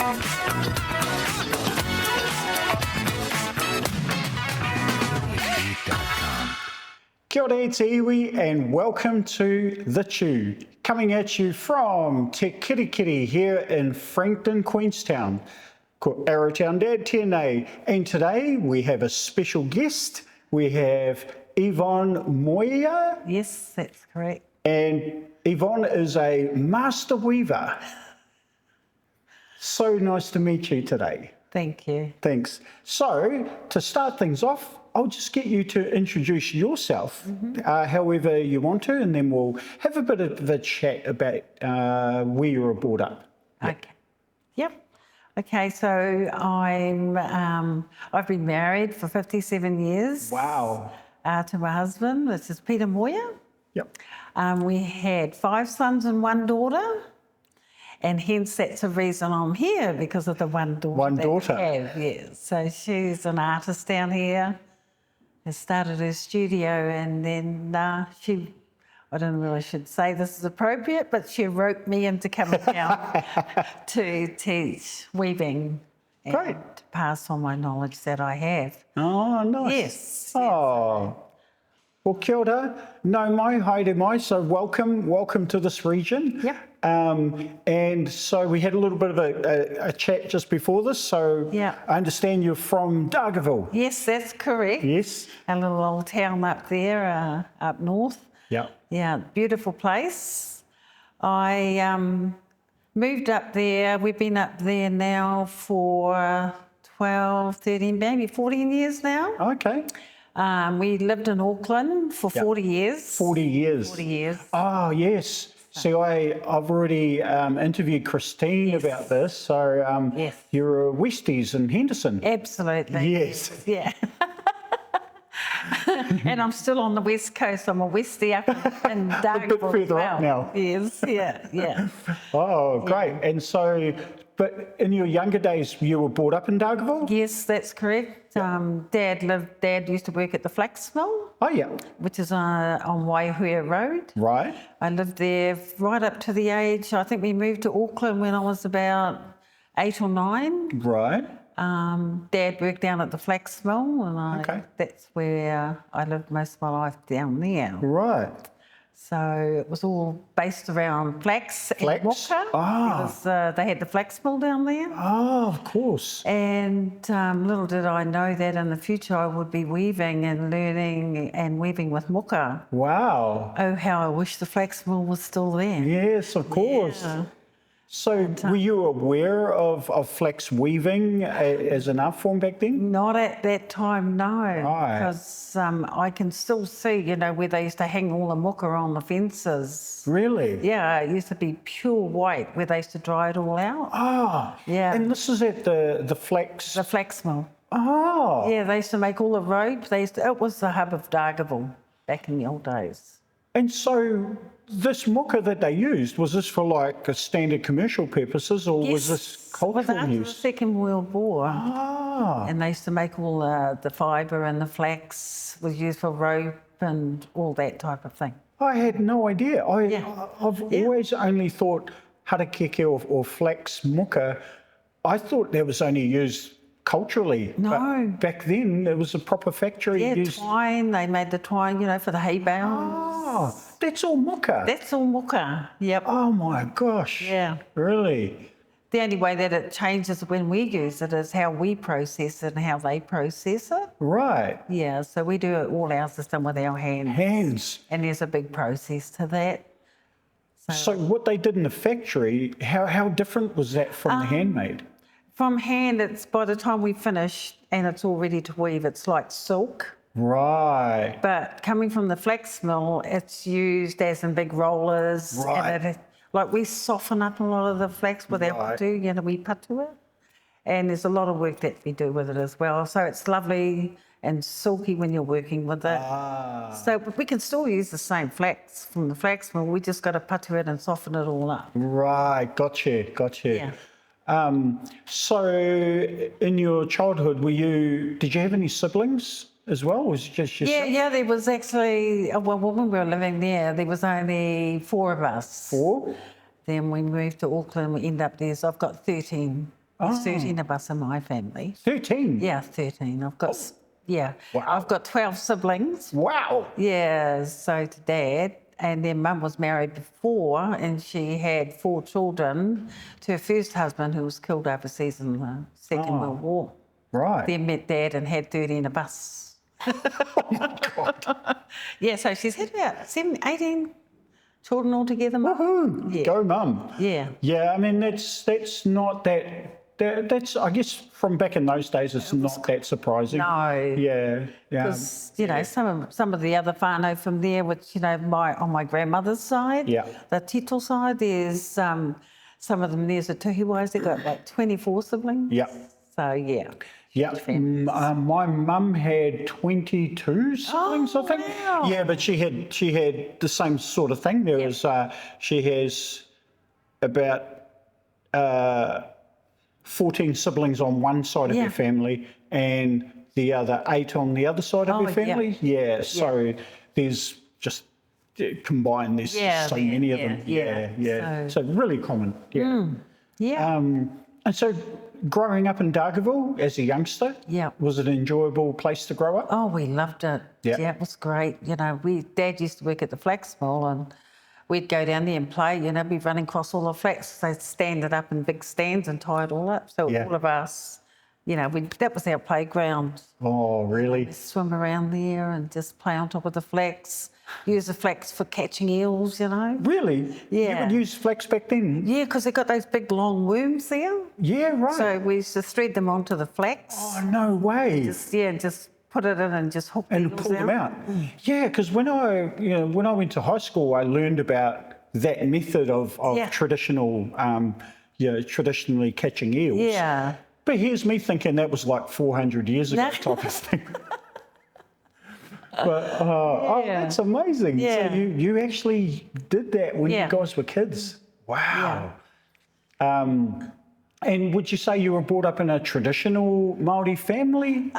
Kia ora, it's iwi, and welcome to The Chew, coming at you from Te Kirikiri here in Frankton, Queenstown. Ko Arrowtown Dad tēnei, and today we have a special guest. We have Evon Moire. Yes, that's correct. And Evon is a master weaver. So nice to meet you today. Thank you. Thanks. So, to start things off, I'll just get you to introduce yourself, however you want to, and then we'll have a bit of a chat about where you were brought up. Okay. Yep. Okay, so I've been married for 57 years. Wow. To my husband, this is Peter Moire. Yep. We had 5 sons and 1 daughter, and hence that's the reason I'm here, because of the one daughter. One daughter. We have, yes. So she's an artist down here. Has started her studio, and then she, I don't know if I should say this is appropriate, but she roped me into coming down to teach weaving and Great. to pass on my knowledge that I have. Oh, nice. Yes. Oh. Well, kia ora. No mai, haere mai. So welcome to this region. Yep. And so we had a little bit of a chat just before this. So Yeah. I understand you're from Dargaville. Yes, that's correct. Yes. A little old town up there, up north. Yeah. Yeah, beautiful place. I moved up there. We've been up there now for 12, 13, maybe 14 years now. Okay. We lived in Auckland for 40 years. 40 years. 40 years. Oh, yes. See, I've already interviewed Christine about this. So Yes. you're a Westies in Henderson. Absolutely. Yes. Yeah. And I'm still on the West Coast. I'm a Westie up in Dargaville. A bit further up now. Yes, yeah. Oh, great. And so, but in your younger days, you were brought up in Dargaville? Yes, that's correct. Dad used to work at the Flax mill, Oh, yeah. which is on Waihuia Road. Right. I lived there right up to the age, I think we moved to Auckland when I was about 8 or 9. Right. Dad worked down at the Flax mill, and that's where I lived most of my life, down there. Right. So it was all based around flax and mocha. Ah. Because they had the flax mill down there. Oh, of course. And little did I know that in the future I would be weaving and learning and weaving with mocha. Wow. Oh, how I wish the flax mill was still there. Yes, of course. Yeah. So were you aware of flax weaving as an art form back then? Not at that time, no. Right. Because I can still see, where they used to hang all the mocha on the fences. Really? Yeah, it used to be pure white where they used to dry it all out. Ah. Yeah. And this is at the flax. The flax mill. Oh. Yeah, they used to make all the robes. It was the hub of Dargaville back in the old days. And so this mocha that they used, was this for like a standard commercial purposes, or was this cultural after use? the Second World War. Ah. And they used to make all the fibre, and the flax was used for rope and all that type of thing. I had no idea. I've always only thought harakeke or flax mocha. I thought that was only used culturally. No. But back then, there was a proper factory Yeah, used. twine. They made the twine, for the hay bales. Oh, that's all mocha. That's all mocha. Yep. Oh my gosh. Yeah. Really? The only way that it changes when we use it is how we process it and how they process it. Right. Yeah, so we do it all our system with our hands. Hands. And there's a big process to that. So what they did in the factory, how different was that from the handmade? From hand, it's by the time we finish and it's all ready to weave, it's like silk. Right. But coming from the flax mill, it's used as in big rollers. Right. And like we soften up a lot of the flax with our patu, we patu it. And there's a lot of work that we do with it as well. So it's lovely and silky when you're working with it. So we can still use the same flax from the flax mill. We just got to patu it and soften it all up. Right. Gotcha. Yeah. So in your childhood, did you have any siblings as well? Was it just yourself? Yeah, there was actually, when we were living there was only 4 of us. 4? Then we moved to Auckland, we ended up there, so I've got 13 There's 13 of us in my family. 13? Yeah, 13. I've got, yeah. Wow. I've got 12 siblings. Wow. Yeah, so to Dad. And then Mum was married before and she had 4 children to her first husband who was killed overseas in the Second World War. Right. Then met Dad and had 13 of us. Oh my God. Yeah, so she's had about 18 children altogether, Mum. Woohoo. Yeah. Go, Mum. Yeah. Yeah, I mean, that's not that's, I guess, from back in those days, it's not that surprising. No. Yeah. Because, you know, some of the other whānau from there, which, you know, on my grandmother's side, Yeah. the Tito side, there's some of them, there's the Tuhiwais, they've got like 24 siblings. Yeah. So, yeah. Yeah, my mum had 22 siblings, I think. Wow. Yeah, but she had the same sort of thing. There was she has about 14 siblings on one side of her family and the other 8 on the other side of her family. Yeah, so there's just combined. There's so many of them. Yeah. So really common. Yeah. Yeah. And so growing up in Dargaville as a youngster, was it an enjoyable place to grow up? Oh, we loved it. Yeah, it was great. You know, Dad used to work at the Flax mill and we'd go down there and play, you know, be running across all the flax. They'd stand it up in big stands and tie it all up. So all of us, you know, that was our playground. Oh, really? We'd swim around there and just play on top of the flax. Use the flax for catching eels, you know. Really? Yeah. You would use flax back then? Yeah, because they got those big long worms there. Yeah, right. So we used to thread them onto the flax. Oh, no way. Just put it in and just hook and pull them out. Yeah, because when I went to high school, I learned about that method of traditional, traditionally catching eels. Yeah. But here's me thinking that was like 400 years ago type of thing. But oh, that's amazing. Yeah. So you actually did that when you guys were kids. Wow. And would you say you were brought up in a traditional Māori family?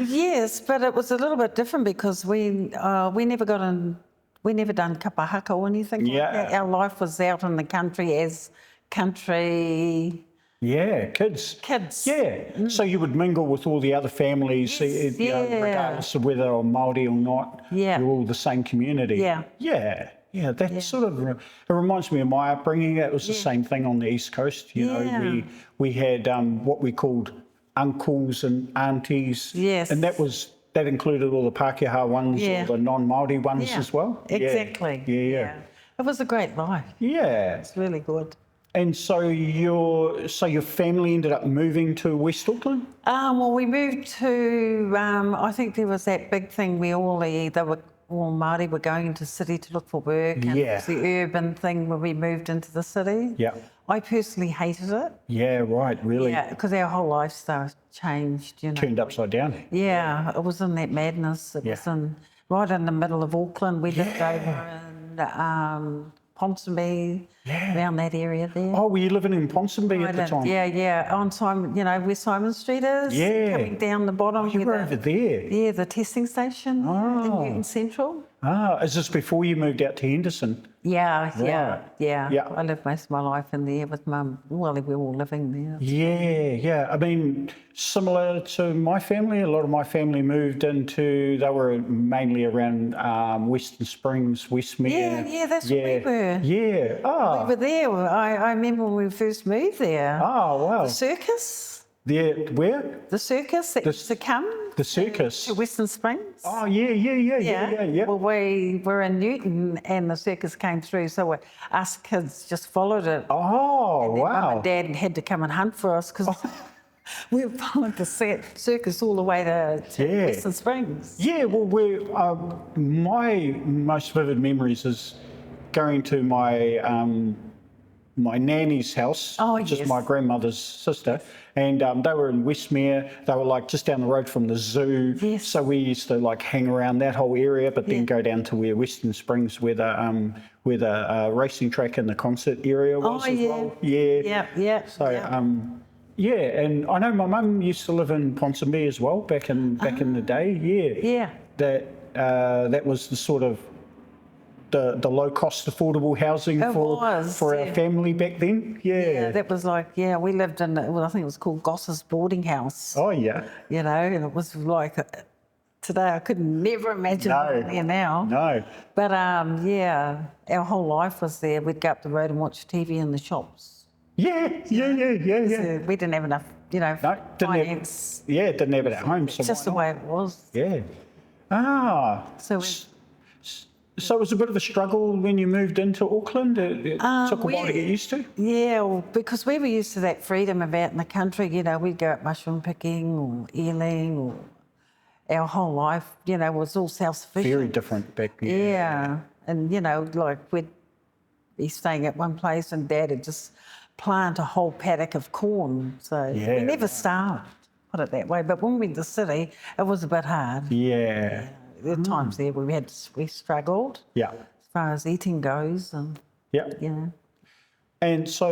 Yes, but it was a little bit different because we never done kapahaka or anything like that. Our life was out in the country as country. Yeah, kids. Yeah. So you would mingle with all the other families, you know, regardless of whether they're Māori or not. Yeah. You're all the same community. Yeah. Yeah, that sort of, it reminds me of my upbringing. It was the same thing on the East Coast. You know, we had what we called uncles and aunties. Yes. And that included all the Pākehā ones, all the non-Māori ones as well. Exactly. Yeah. It was a great life. Yeah. It's really good. And so your family ended up moving to West Auckland? Well, we moved to, I think there was that big thing where all Māori were going into the city to look for work. And it was the urban thing where we moved into the city. Yeah. I personally hated it. Yeah, right, really. Yeah, because our whole lifestyle changed, you know. Turned upside down. Yeah, it was in that madness. It was right in the middle of Auckland. We lived over in Ponsonby, around that area there. Oh, were you living in Ponsonby at the time? Yeah. On Simon, you know, where Simon Street is. Yeah. Coming down the bottom. You were over there. Yeah, the testing station in Newton Central. Is this before you moved out to Henderson? Yeah. Yeah. I lived most of my life in there with Mum. Well, we were all living there. Yeah. I mean, similar to my family, a lot of my family moved they were mainly around Western Springs, Westmere. Yeah, that's where we were. Yeah. Oh. We were there. I remember when we first moved there. Oh, wow. The circus. Where? The circus that used to come. The circus. To Western Springs. Oh, yeah. Well, we were in Newton and the circus came through, so us kids just followed it. Oh, and then wow. Mum and Dad had to come and hunt for us because we followed the circus all the way to Western Springs. Yeah, well, my most vivid memories is going to my nanny's house, which is my grandmother's sister, and they were in Westmere. They were like just down the road from the zoo. Yes. So we used to like hang around that whole area, but then go down to where Western Springs, where the racing track and the concert area was as well. Yeah. So and I know my mum used to live in Ponsonby as well back in the day. Yeah. That was the sort of the low cost affordable housing for our family back then. Yeah, that was like, we lived in, I think it was called Goss's boarding house. Oh yeah. You know, and it was like, today I could never imagine living there now. No. But our whole life was there. We'd go up the road and watch TV in the shops. Yeah. So we didn't have enough, finance. Didn't have it at home. So it's just the way it was. Yeah. So it was a bit of a struggle when you moved into Auckland? It took a while to get used to? Yeah, well, because we were used to that freedom of out in the country. We'd go out mushroom picking or eeling, or our whole life, was all self-sufficient. Very different back then. Yeah. And, like we'd be staying at one place and Dad would just plant a whole paddock of corn. So we never starved, put it that way. But when we went to the city, it was a bit hard. Yeah. There were times there we struggled. Yeah. As far as eating goes. And, And so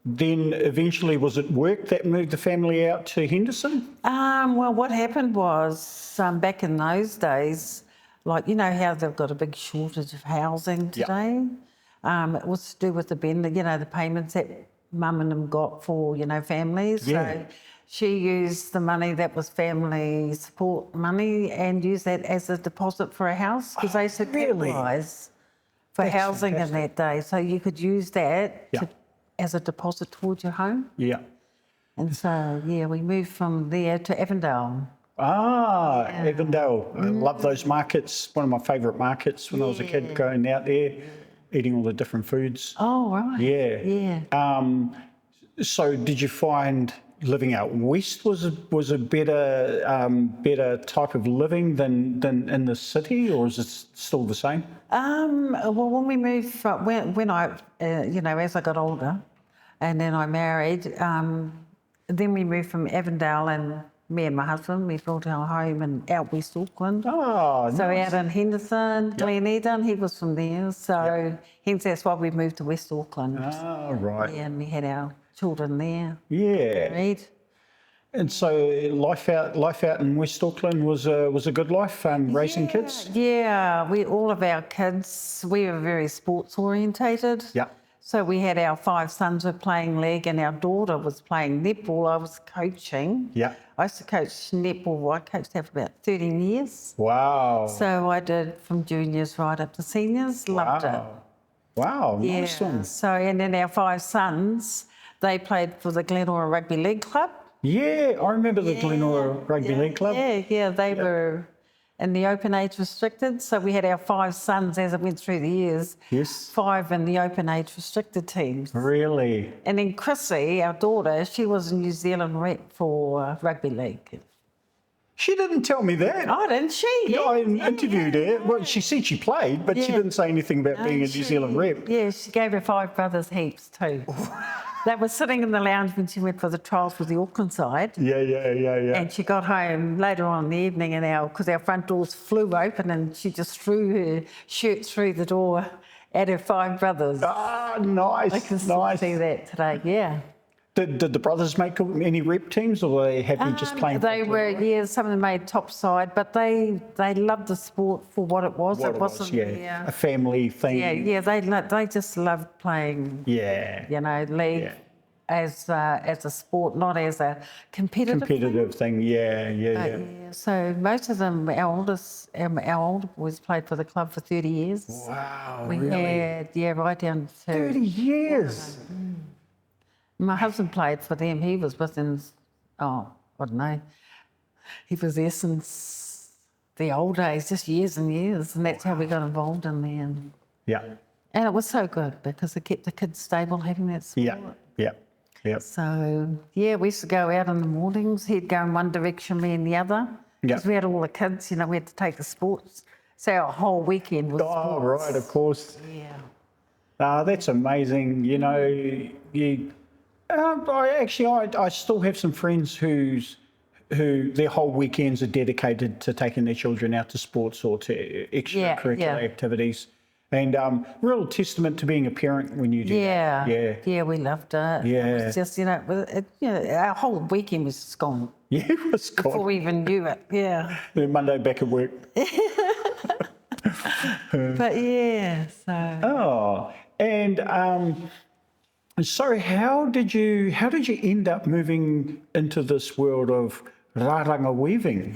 then eventually was it work that moved the family out to Henderson? Well, what happened was back in those days, like, how they've got a big shortage of housing today. It was to do with the the payments that Mum and them got for, families. Yeah. So she used the money that was family support money and used that as a deposit for a house because they said capitalise for housing in that day. So you could use that as a deposit towards your home. Yeah. And so, we moved from there to Avondale. Avondale. I love those markets. One of my favourite markets when I was a kid, going out there, eating all the different foods. Oh, right. Yeah. So did you find living out west was a better type of living than in the city, or is it still the same? Well, when we moved from, when I, as I got older, and then I married, then we moved from Avondale, and me and my husband, we built our home in out West Auckland. Oh, so nice. out in Henderson, Glen Eden, he was from there. So hence that's why we moved to West Auckland. Oh, right. Yeah, and we had our children there. Yeah. Married. And so life out in West Auckland was a good life, raising kids? Yeah, all of our kids, we were very sports orientated. Yeah. So we had our 5 sons were playing leg and our daughter was playing netball. I was coaching. Yeah. I used to coach netball. I coached that for about 13 years. Wow. So I did from juniors right up to seniors. Loved it. Wow, nice one. So, and then our 5 sons, they played for the Glenora Rugby League Club. Yeah, I remember the Glenora Rugby League Club. Yeah, they were in the open age restricted. So we had our 5 sons as it went through the years. Yes. 5 in the open age restricted teams. Really? And then Chrissy, our daughter, she was a New Zealand rep for rugby league. She didn't tell me that. Oh, didn't she? Yeah, I interviewed her. Well, she said she played, but she didn't say anything about being a New Zealand rep. Yeah, she gave her 5 brothers heaps too. They were sitting in the lounge when she went for the trials for the Auckland side. Yeah. And she got home later on in the evening, and because our front doors flew open, and she just threw her shirt through the door at her 5 brothers. Ah, nice. I can still see that today. Yeah. Did the brothers make any rep teams, or were they happy just playing? They were, some of them made top side, but they loved the sport for what it was. It wasn't a family thing. Yeah, they just loved playing. Yeah. League as a sport, not as a competitive thing. Yeah. So most of them, our older boys played for the club for 30 years. Wow, we really? had right down to 30 years. My husband played for them. He was with them, I don't know. He was there since the old days, just years and years, and that's how we got involved in there. And it was so good because it kept the kids stable having that sport. Yeah. So, we used to go out in the mornings. He'd go in one direction, me in the other. Because we had all the kids, we had to take the sports. So our whole weekend was sports. Oh, right, of course. Yeah. That's amazing. I still have some friends who their whole weekends are dedicated to taking their children out to sports or to extracurricular activities. And real testament to being a parent when you do that. Yeah, we loved it. Yeah. It was just, our whole weekend was just gone. Yeah, it was gone. Before we even knew it, Then Monday back at work. But yeah, so Oh, and so how did you end up moving into this world of Raranga weaving?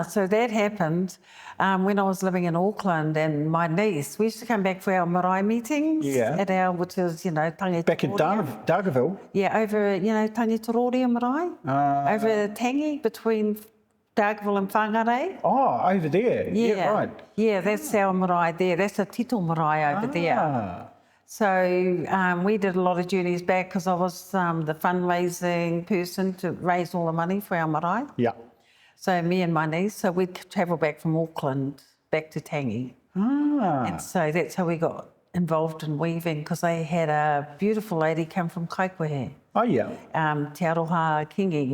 so that happened when I was living in Auckland, and my niece, we used to come back for our marae meetings Yeah. at our, which is, you know, Tangi Back in Tororia. Dargaville? Yeah, over, you know, Tangi Tororia marae, over Tangi between Dargaville and Whangarei. Oh, over there. Yeah, right. Yeah, that's our marae there. That's a tito marae over there. Ah, So we did a lot of journeys back because I was the fundraising person to raise all the money for our marae. yeah. So me and my niece, so we'd travel back from Auckland back to Tangi. Ah, And so that's how we got involved in weaving, because they had a beautiful lady come from Kaikohe, oh yeah. Te Aroha Kingi.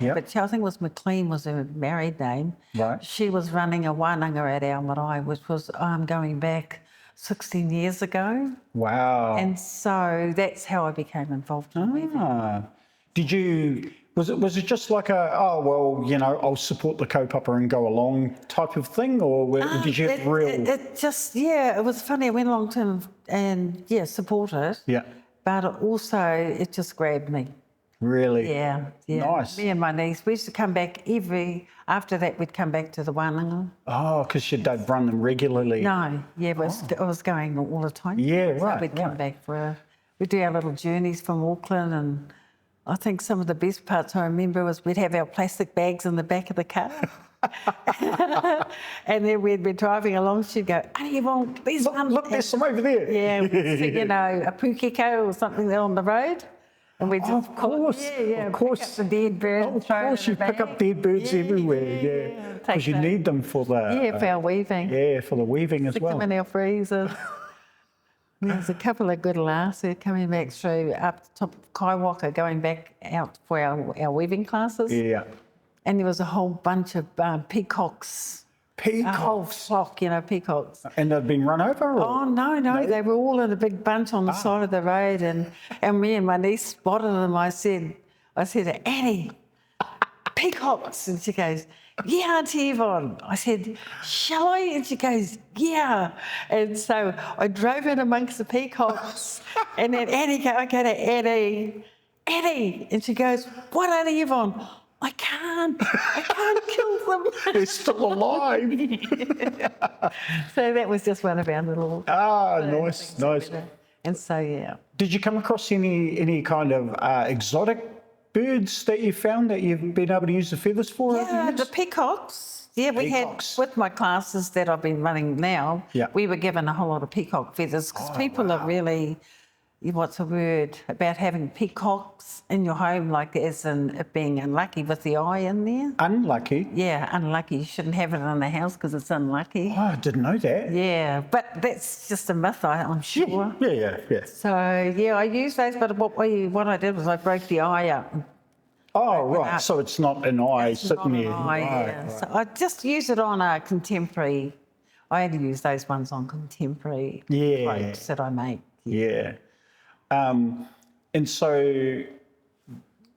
Yeah. But I think it was McLean was her married name. Right. She was running a wānanga at our marae, which was going back 16 years ago. Wow. And so that's how I became involved in weaving. Ah, was it just like oh well, you know, I'll support the kaupapa and go along type of thing, or did you have real? It just, yeah, it was funny. I went along to him and, yeah, support it. Yeah. But it just grabbed me. Really? Yeah. Nice. Me and my niece, we used to come back after that we'd come back to the wānanga. Oh, because your dad run them regularly. No, yeah, I was going all the time. Yeah, So right, we'd come back we'd do our little journeys from Auckland, and I think some of the best parts I remember was we'd have our plastic bags in the back of the car. And then we'd be driving along, she'd go, "Auntie Evon, there's one." Look, there's some over there. Yeah, you know, a pukeko or something there on the road. And we just, Of course, of course. pick up the dead birds. Of course, you pick up dead birds everywhere, yeah. Because you need them for the... for our weaving. Yeah, for the weaving as Stick well. them in our freezer. There's a couple of good laughs there coming back through up the top of Kaiwaka, going back out for our weaving classes. Yeah. And there was a whole bunch of peacocks. A whole Peacocks. flock, you know, peacocks. And they've been run over? Or? Oh, no, they were all in a big bunch on the side of the road, and me and my niece spotted them. I said, "Annie, peacocks." And she goes, "Yeah, Auntie Evon." I said, "Shall I?" And she goes, "Yeah." And so I drove in amongst the peacocks, and then I go to Annie, and she goes, "What, Auntie Evon?" I can't kill them. They're still alive. So that was just one of our little... Nice. And so, yeah. Did you come across any kind of exotic birds that you found that you've been able to use the feathers for? Yeah, the peacocks. Yeah, we Peacocks. had, with my classes that I've been running now, we were given a whole lot of peacock feathers, because people are really, what's the word, about having peacocks in your home, like as in it being unlucky with the eye in there. Unlucky? Yeah, unlucky. You shouldn't have it in the house because it's unlucky. Oh, I didn't know that. Yeah, but that's just a myth, I'm sure. Yeah. So, yeah, I used those, but what I did was I broke the eye up. Oh, right. So it's not an eye sitting there. Right. So I just use it on a contemporary. I only use those ones on contemporary cloaks that I make. Yeah. And so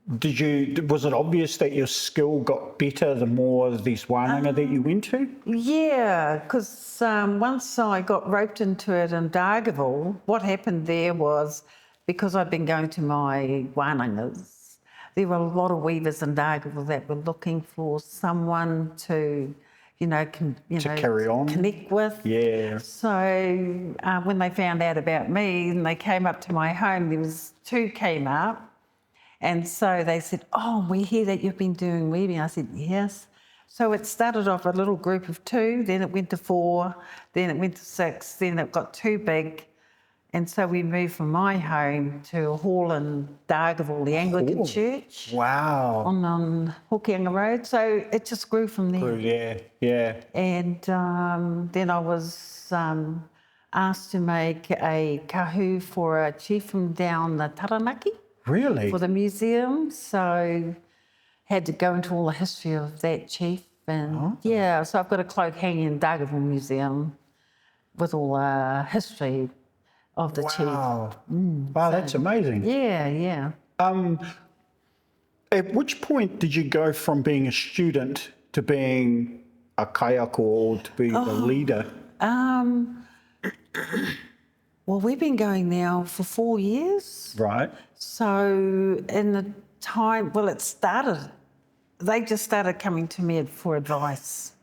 was it obvious that your skill got better the more these wānanga that you went to? Yeah, because once I got roped into it in Dargaville, what happened there was, because I'd been going to my wānangas, there were a lot of weavers in Dargaville that were looking for someone to, carry on, connect with. Yeah. So when they found out about me and they came up to my home, there was 2 came up, and so they said, "Oh, we hear that you've been doing weaving." I said, "Yes." So it started off a little group of 2, then it went to 4, then it went to 6, then it got too big. And so we moved from my home to a hall in Dargaville, the Anglican Church. Wow. On Hokianga Road. So it just grew from there. Yeah. And then I was asked to make a kahu for a chief from down the Taranaki. Really? For the museum. So had to go into all the history of that chief. And so I've got a cloak hanging in Dargaville Museum with all the history of the chief. Wow, that's amazing. Yeah. At which point did you go from being a student to being a kaiako or to being the leader? Well, we've been going now for 4 years. Right. So in the time, they just started coming to me for advice.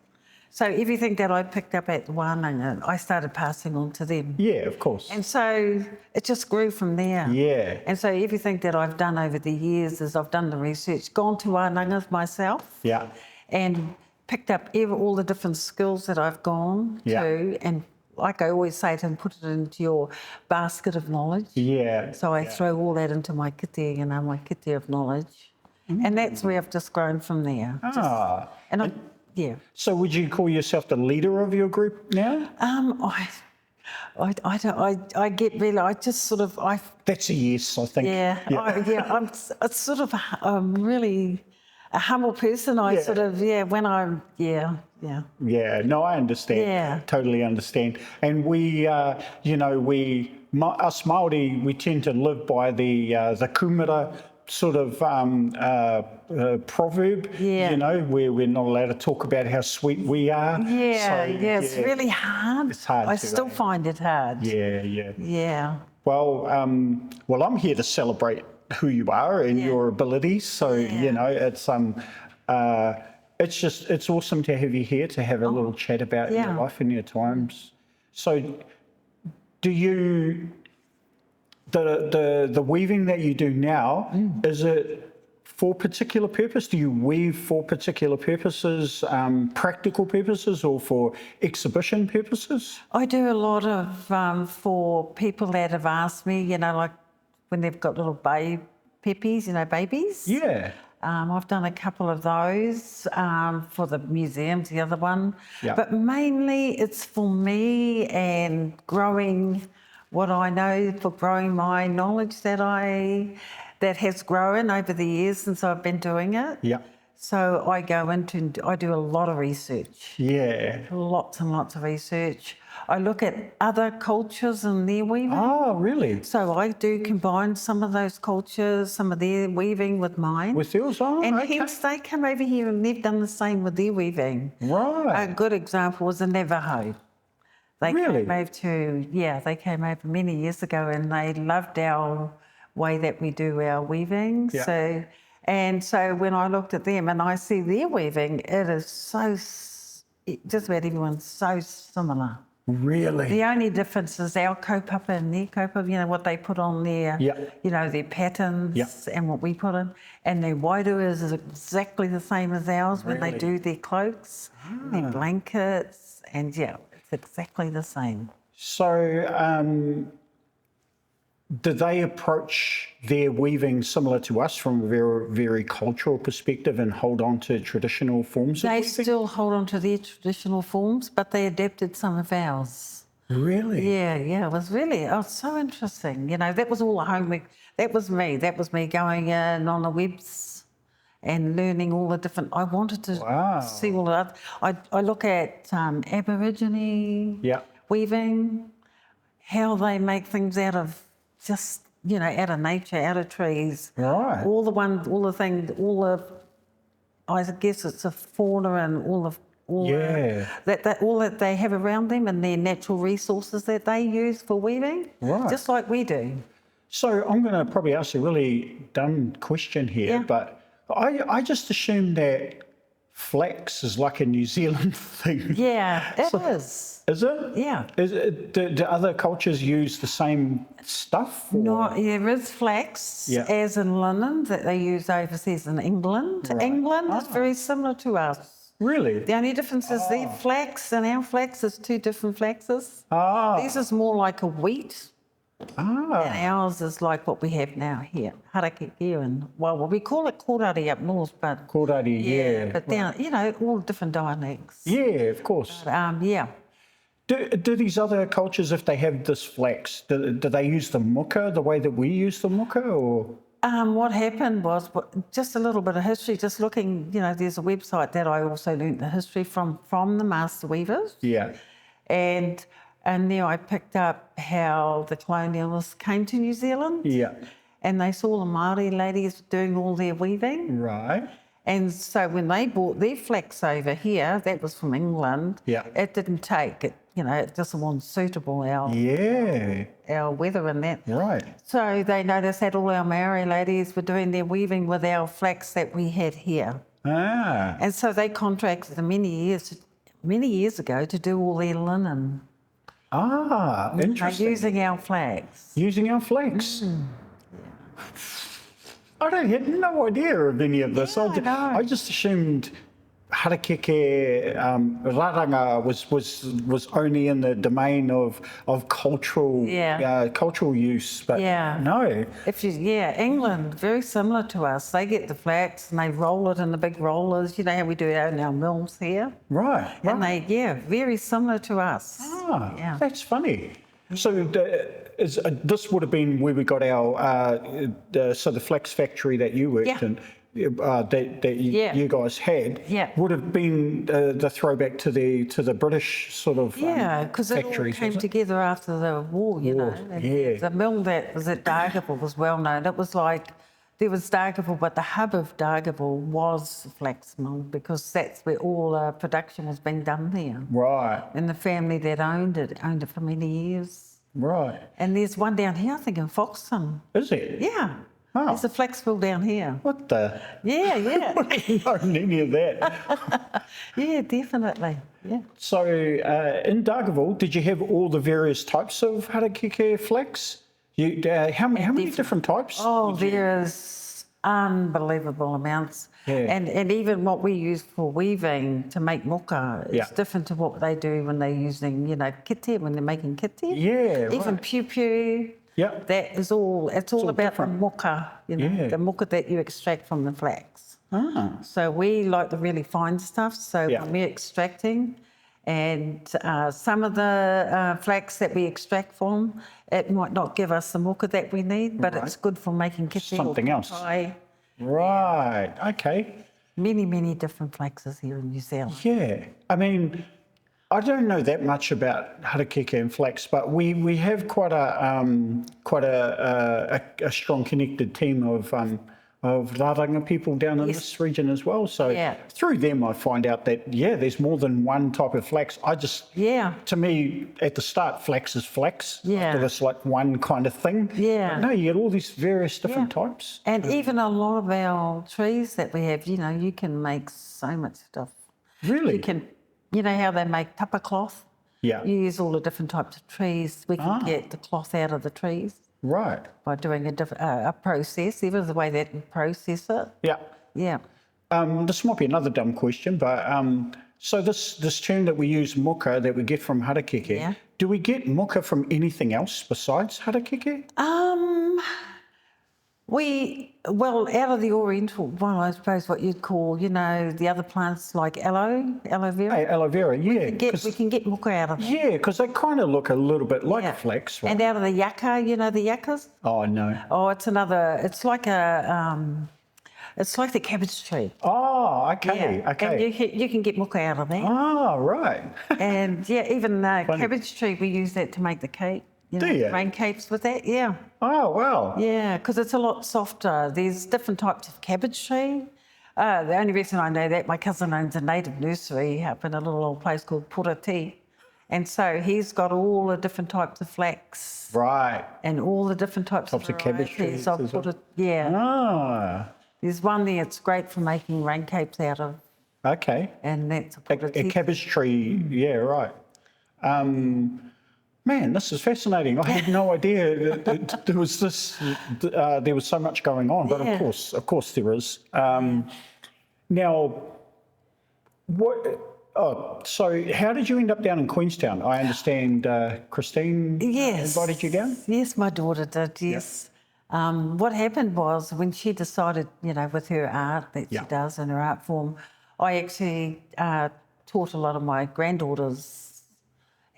So everything that I picked up at the Wānanga, I started passing on to them. Yeah, of course. And so it just grew from there. Yeah. And so everything that I've done over the years is I've done the research, gone to Raranga myself. Yeah. And picked up all the different skills that I've gone Yeah. to, and like I always say to them, put it into your basket of knowledge. Yeah. So I throw all that into my kite, my kite of knowledge. And that's where I've just grown from there. Yeah. So would you call yourself the leader of your group now? I get really, I just sort of, That's a yes, I think. I'm sort of, I'm really a humble person. Yeah, no, I understand. Yeah. Totally understand. And we, us Māori, we tend to live by the kumara sort of proverb, where we're not allowed to talk about how sweet we are. It's really hard. It's hard. I still find it hard. Yeah. Well, I'm here to celebrate who you are and your abilities. So it's awesome to have you here to have a little chat about your life and your times. So, do you the weaving that you do now, is it for particular purpose? Do you weave for particular purposes, practical purposes, or for exhibition purposes? I do a lot of for people that have asked me, like when they've got little babies. Yeah. I've done a couple of those for the museums, the other one. Yeah. But mainly it's for me and growing what I know, for growing my knowledge that has grown over the years since I've been doing it. Yeah. So I do a lot of research. Yeah. Lots and lots of research. I look at other cultures and their weaving. Oh, really? So I do combine some of those cultures, some of their weaving with mine. With yours? Oh, and okay. hence they come over here and they've done the same with their weaving. Right. A good example was the Navajo. They came over many years ago and they loved our way that we do our weaving. Yeah. So when I looked at them and I see their weaving, it is just about everyone's so similar. Really? The only difference is our kaupapa and their kaupapa, what they put on their, their patterns and what we put in. And their wairua is exactly the same as ours when they do their cloaks, their blankets, and it's exactly the same. So, do they approach their weaving similar to us from a very, very cultural perspective and hold on to traditional forms of weaving? They still hold on to their traditional forms, but they adapted some of ours. Really? Yeah, it was so interesting. That was all the homework. That was me going in on the webs and learning all the different, I wanted to see all of that. I look at Aborigine weaving, how they make things out of just, out of nature, out of trees. Right. I guess it's a fauna and all that they have around them and their natural resources that they use for weaving. Right. Just like we do. So I'm going to probably ask a really dumb question here, but I just assumed that flax is like a New Zealand thing. Yeah, it is. Is it? Yeah. Do other cultures use the same stuff? No, there is flax, as in linen, that they use overseas in England. Right. England is very similar to us. Really? The only difference is their flax and our flax is two different flaxes. Theirs is more like a wheat. And ours is like what we have now here, Harakeke, and we call it kōrari up north, but kōrari, but down, all different dialects. Yeah, of course. But, Do these other cultures, if they have this flax, do they use the muka the way that we use the muka, or? What happened was just a little bit of history. Just looking, there's a website that I also learnt the history from the master weavers. Yeah. And there I picked up how the colonialists came to New Zealand. Yeah. And they saw the Māori ladies doing all their weaving. Right. And so when they brought their flax over here, that was from England. Yeah. It didn't take it. It just wasn't suitable our weather and that. Right. So they noticed that all our Māori ladies were doing their weaving with our flax that we had here. Ah. And so they contracted them many years ago to do all their linen. Ah, interesting. Using our flax. Using our flax. I had no idea of any of this. I just assumed Harakeke, Raranga was only in the domain of cultural cultural use, but no. England, very similar to us. They get the flax and they roll it in the big rollers. You know how we do it in our mills here? Right. And very similar to us. Ah, that's funny. So this would have been where we got our, so the flax factory that you worked in, that you guys had, would have been the throwback to the British sort of because it all came together after the war, you know. And the mill that was at Dargaville was well known. It was like, there was Dargaville, but the hub of Dargaville was the flax mill because that's where all production was being done there. Right. And the family that owned it for many years. Right. And there's one down here, I think, in Foxton. Is it? Yeah. Oh. There's a flax mill down here. What the? Yeah. I didn't know any of that. Yeah, definitely. Yeah. So in Dargaville, did you have all the various types of Harakeke flax? How many different types? Oh, there's unbelievable amounts. Yeah. And even what we use for weaving to make muka is different to what they do when they're using, kite, when they're making kite. Yeah, even piu-piu. Yeah. That is it's all about different. The muka, the muka that you extract from the flax. Ah. So we like the really fine stuff. So when we're extracting, and some of the flax that we extract from, it might not give us the muka that we need, but it's good for making kite something else. Pie. Right. Okay. Many different flaxes here in New Zealand. Yeah. I mean, I don't know that much about Harakeke and flax, but we have quite a strong connected team of Raranga people down in this region as well. So through them, I find out that there's more than one type of flax. To me, at the start, flax is flax. Yeah. It's like one kind of thing. Yeah. But no, you get all these various different types. And even a lot of our trees that we have, you can make so much stuff. Really? You can, how they make tapa cloth? Yeah. You use all the different types of trees. We can get the cloth out of the trees. Right. By doing a process, even the way that we process it. Yeah. Yeah. This might be another dumb question, but so this term that we use, muka, that we get from Harakeke, do we get muka from anything else besides Harakeke? Out of the oriental one, I suppose what you'd call, the other plants like aloe vera. Hey, aloe vera, yeah. We can get muka out of that. Yeah, because they kind of look a little bit like flax, right? And out of the yucca, the yuccas? Oh, no. Oh, it's like the cabbage tree. Oh, okay, okay. And you can get muka out of that. Oh, right. And even cabbage tree, we use that to make the cake. Do you? Rain capes with that, yeah. Oh, wow. Yeah, because it's a lot softer. There's different types of cabbage tree. The only reason I know that, my cousin owns a native nursery up in a little old place called Purati. And so he's got all the different types of flax. Right. And all the different types of cabbage trees. Yeah. Ah. There's one there, it's great for making rain capes out of. Okay. And that's a cabbage tree, yeah, right. Man, this is fascinating. I had no idea that there was there was so much going on, but of course there is. Now, so how did you end up down in Queenstown? I understand Christine invited you down? Yes, my daughter did, yes. Yep. What happened was when she decided, with her art that she does in her art form, I actually taught a lot of my granddaughters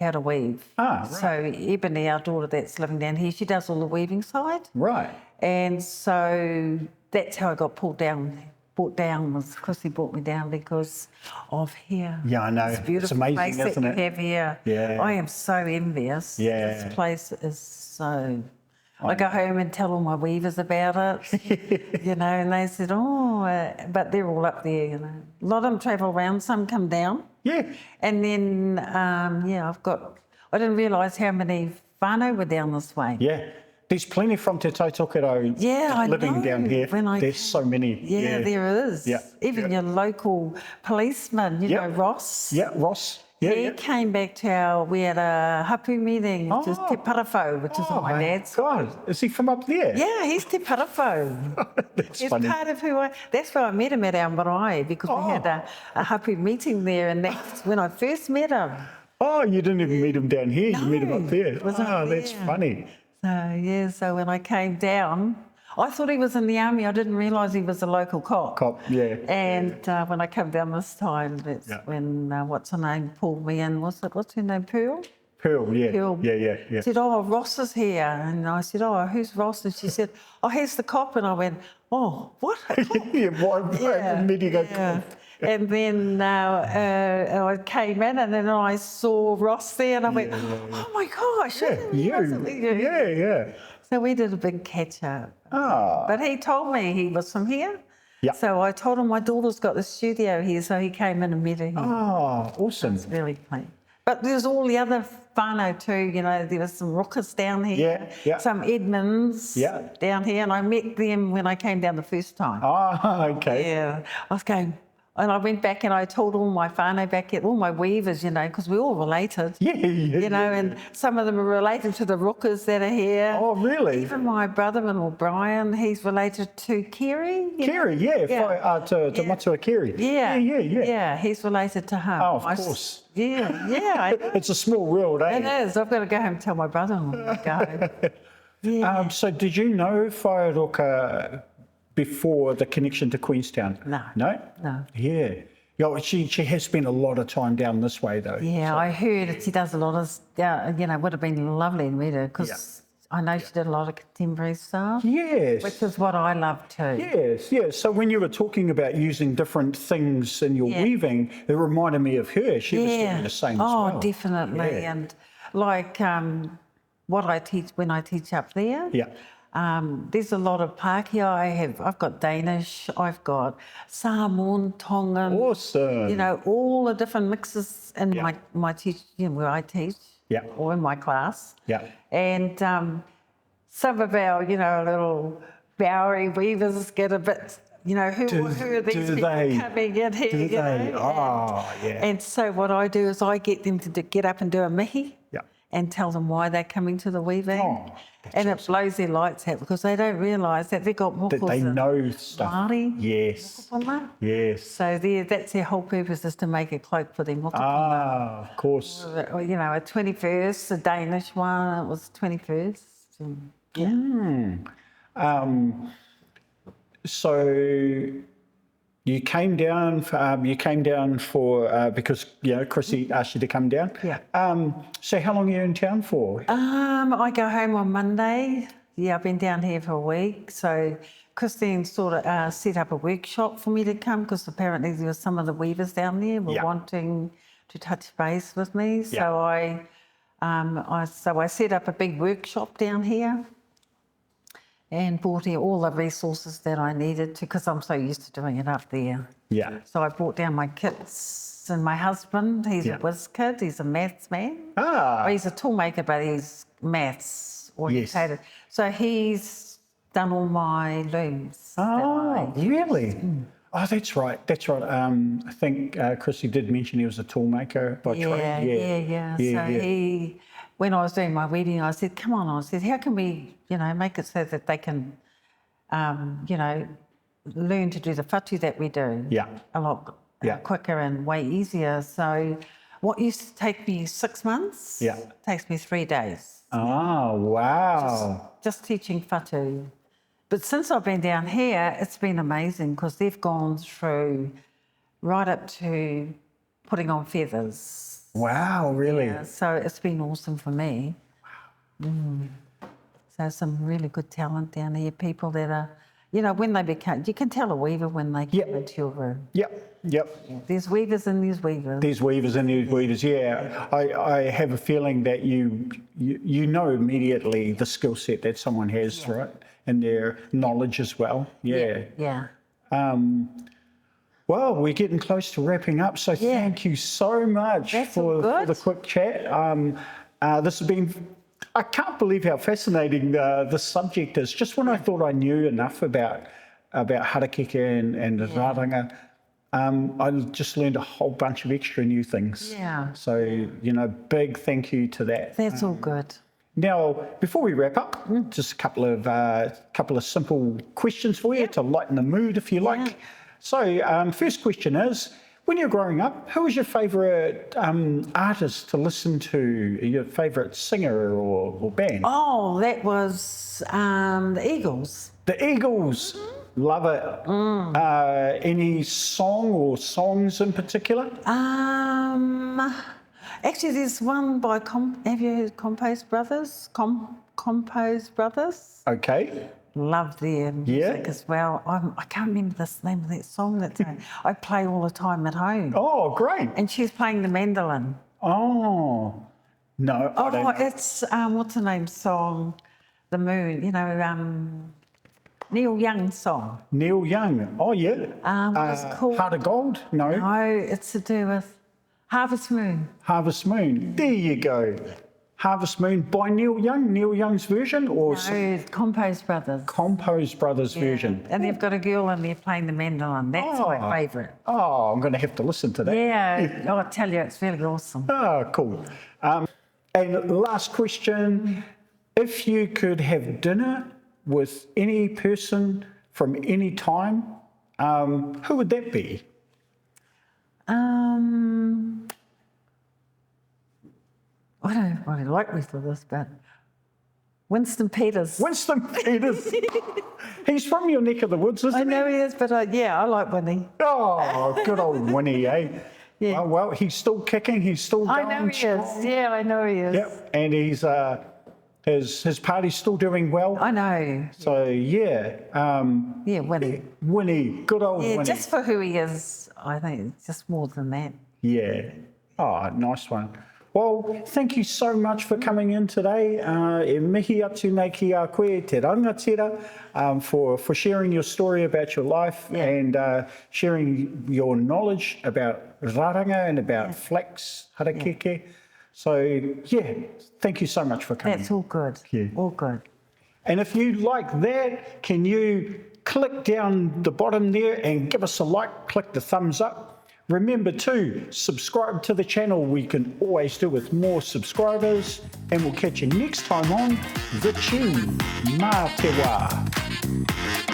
how to weave. Ah, right. So Ebony, our daughter that's living down here, she does all the weaving side. Right. And so that's how I got brought down was Chrissy brought me down because of here. Yeah, I know. It's beautiful. It's amazing, isn't it? Have here. Yeah. I am so envious. Yeah. This place is so I go home and tell all my weavers about it, you know, and they said, but they're all up there, you know. A lot of them travel around, some come down. Yeah. And then, I didn't realise how many whānau were down this way. Yeah. There's plenty from Te Tautokoro living down here. There's so many. Yeah, there is. Yeah. Even your local policeman, you know, Ross. Yeah, Ross. Yeah, he came back to we had a hapu meeting, which is Te Parawhau, which is my dad's. God, is he from up there? Yeah, he's Te Parawhau. That's he's funny. Part of that's where I met him at our marae, because we had a hapu meeting there, and that's when I first met him. Oh, you didn't even meet him down here, you met him up there. That's funny. So when I came down, I thought he was in the army. I didn't realise he was a local cop. And when I came down this time, that's when, what's her name, pulled me in. What's her name, Pearl? Pearl, yeah. Pearl. Yeah. Said, Ross is here. And I said, who's Ross? And she said, he's the cop. And I went, what? A cop? Meeting a cop. And then I came in, and then I saw Ross there, and I went, oh my gosh. Yeah. So we did a big catch up. Oh. But he told me he was from here. Yeah. So I told him my daughter's got the studio here, so he came in and met her here. Oh, awesome. It's really clean. But there's all the other whānau too, you know, there was some rookers down here, some Edmonds down here, and I met them when I came down the first time. Oh, okay. Yeah, I was going, and I went back and I told all my whānau back here, all my weavers, you know, because we're all related. You know, and some of them are related to the rookers that are here. Oh, really? Even my brother-in-law, Brian, he's related to Kerry. Kerry, to Matua Kerry. Yeah, he's related to him. Oh, of course. Yeah. It's a small world, eh? It is. I've got to go home and tell my brother-in-law to go. So did you know Whairoka before the connection to Queenstown? No. Yeah. She has spent a lot of time down this way though. Yeah, I heard she does a lot of, would have been lovely to meet her, because I know she did a lot of contemporary stuff. Yes. Which is what I love too. Yes. So when you were talking about using different things in your weaving, it reminded me of her. She was doing the same as well. Oh, definitely. And like what I teach when I teach up there. There's a lot of Pākehā. I've got Danish, I've got Samoan, Tongan. Awesome. You know, all the different mixes in my where I teach. Or in my class. And some of our, little Bowery weavers get a bit, who are these people coming in here? And so what I do is I get them to get up and do a mihi. And tell them why they're coming to the weaving. And it blows their lights out, because they don't realise that they've got mokos. That they know stuff. Māori. Yes. So that's their whole purpose, is to make a cloak for their mokopuna. Of course. A 21st, a Danish one, it was 21st. So you came down for because Chrissy asked you to come down. So how long are you in town for? I go home on Monday. I've been down here for a week. So Christine sort of set up a workshop for me to come, because apparently there were some of the weavers down there were wanting to touch base with me. So I set up a big workshop down here and brought in all the resources that I needed to, because I'm so used to doing it up there. So I brought down my kits, and my husband, he's a whiz kid, he's a maths man. He's a toolmaker, but he's maths orientated. So he's done all my looms. Really? Oh, that's right. I think Chrissy did mention he was a toolmaker by trade. So when I was doing my wedding, I said, come on, how can we, make it so that they can, learn to do the whatu that we do a lot quicker and way easier. So what used to take me 6 months takes me 3 days. Oh, wow. Just teaching whatu. But since I've been down here, it's been amazing, because they've gone through right up to putting on feathers. Wow, really? So it's been awesome for me. So some really good talent down here, people that are, when they become, you can tell a weaver when they come into your room. Yep. There's weavers and there's weavers. There's weavers and there's weavers, yeah. I have a feeling that you know immediately the skill set that someone has, right? And their knowledge as well. Yeah. Yeah. Well, we're getting close to wrapping up, so thank you so much for the quick chat. This has been, I can't believe how fascinating the subject is. Just when I thought I knew enough about Harakeke and Raranga, I just learned a whole bunch of extra new things. Yeah. So, big thank you to that. That's all good. Now, before we wrap up, just a couple of simple questions for you to lighten the mood, if you like. So, first question is, when you're growing up, who was your favourite artist to listen to, your favourite singer or band? Oh, that was the Eagles. The Eagles. Love it. Any song or songs in particular? Actually, there's one by, have you heard Compose Brothers? Compose Brothers? Okay. Love their music as well. I can't remember the name of that song that I play all the time at home. Oh, great. And she's playing the mandolin. Oh, no. I don't know. It's, what's the name song? The Moon, Neil Young's song. Neil Young. Oh, yeah. What is it called? Heart of Gold? No. No, it's to do with Harvest Moon. Harvest Moon. There you go. Harvest Moon by Neil Young. Neil Young's version? Or No, Compose Brothers. Compose Brothers version. And they've got a girl in there playing the mandolin. That's my favourite. Oh, I'm going to have to listen to that. Yeah, I'll tell you, it's really awesome. Oh, cool. And last question. If you could have dinner with any person from any time, who would that be? I don't really like me for this, but Winston Peters. Winston Peters. He's from your neck of the woods, isn't he? I know he is, but I like Winnie. Oh, good old Winnie, eh? Yeah. Well, he's still kicking. He's still going I know he strong. is. Yeah, I know he is. Yep, and he's his party's still doing well. I know. So yeah, Winnie. Winnie, good old Yeah, Winnie. just for who he is, I think it's just more than that. Yeah. Oh, nice one. Well, thank you so much for coming in today. E mihi atu nei ki a koe te rangatira, for sharing your story about your life and sharing your knowledge about Raranga and about Flax, Harakeke. So, thank you so much for coming. That's all good. Yeah. All good. And if you like that, can you click down the bottom there and give us a like, click the thumbs up. Remember to subscribe to the channel. We can always do with more subscribers. And we'll catch you next time on The Tune. Mā te wā.